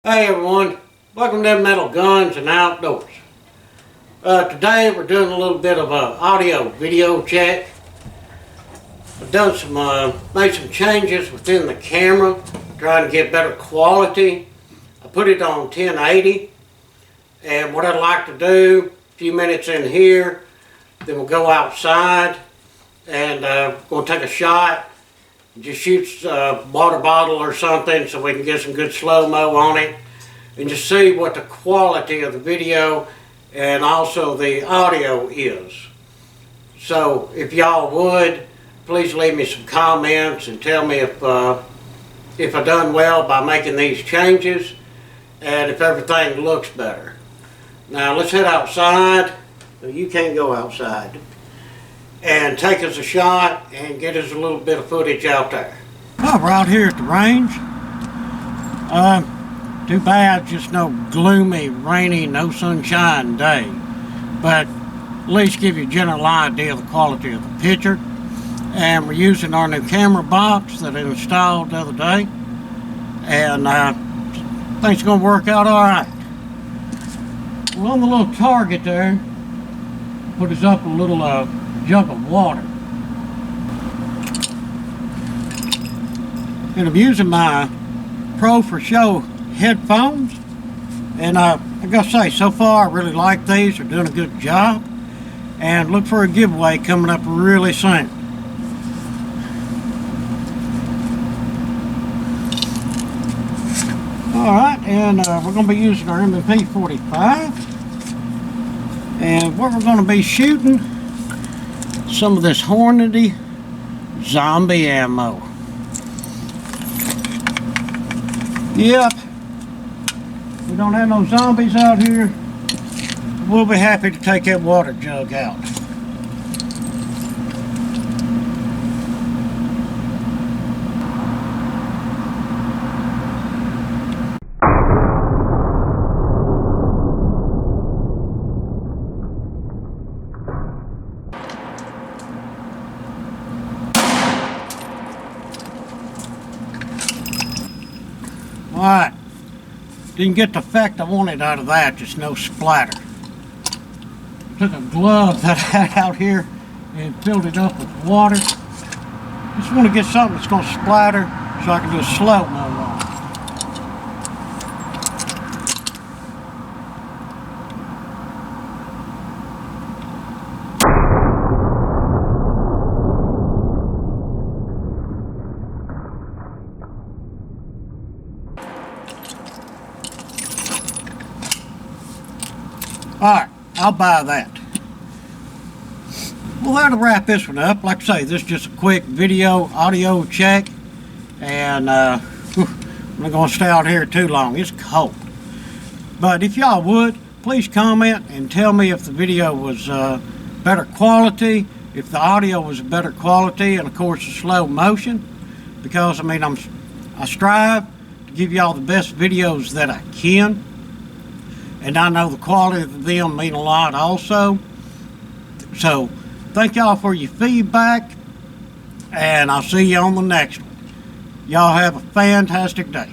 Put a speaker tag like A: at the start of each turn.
A: Hey everyone, welcome to Metal Guns and Outdoors. Today we're doing a little bit of a audio video check. I've done made some changes within the camera, trying to get better quality. I put it on 1080, and what I'd like to do, a few minutes in here, then we'll go outside and going to take a shot. Just shoot a water bottle or something so we can get some good slow-mo on it and just see what the quality of the video and also the audio is. So if y'all would, please leave me some comments and tell me if I done well by making these changes and if everything looks better. Now let's head outside. You can't go outside. And take us a shot and get us a little bit of footage out there. Well, we're out here at the range. Too bad, just no gloomy, rainy, no sunshine day. But at least give you a general idea of the quality of the picture. And we're using our new camera box that I installed the other day. And I think it's going to work out all right. Well, on the little target there, put us up a little jug of water. And I'm using my Pro for Show headphones, and I gotta say, so far I really like these. They're doing a good job, and look for a giveaway coming up really soon. Alright, and we're going to be using our M&P 45, and what we're going to be shooting, some of this Hornady zombie ammo. Yep, we don't have no zombies out here. We'll be happy to take that water jug out. Alright, didn't get the effect I wanted out of that, just no splatter. Took a glove that I had out here and filled it up with water. Just want to get something that's going to splatter so I can do a slow-mo on it. Alright, I'll buy that. Well, that'll wrap this one up. Like I say, this is just a quick video, audio check. And I'm not going to stay out here too long. It's cold. But if y'all would, please comment and tell me if the video was better quality, if the audio was better quality, and of course the slow motion. Because, I mean, I strive to give y'all the best videos that I can. And I know the quality of them mean a lot also. So, thank y'all for your feedback. And I'll see you on the next one. Y'all have a fantastic day.